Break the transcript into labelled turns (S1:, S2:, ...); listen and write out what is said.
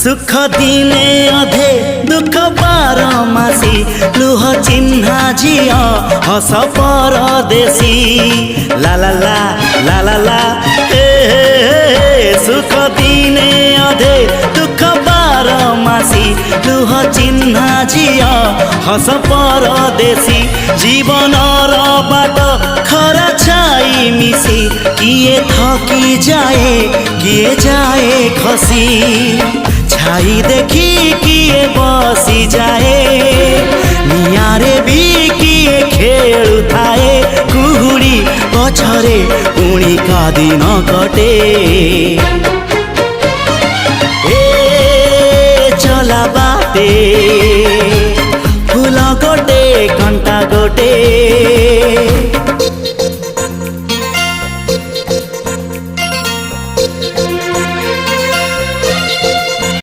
S1: सुख दिने अधे दुख बारमासी लुह चिन्हा झिया हस परदेशी ला ला ला ला ला ला हे सुख दिने अधे दुख बारमासी लुह चिन्हा झिया हस परदेशी जीवन बाट खरा छाई मिसी किए थकी जाए किए जाए खसी छाई देखी किए बसी जाए नियारे भी किए खेलु थाए कुहुड़ी पछरे पुणी का दिन कटे ए चला बाटे फूल गोटे घंटा गोटे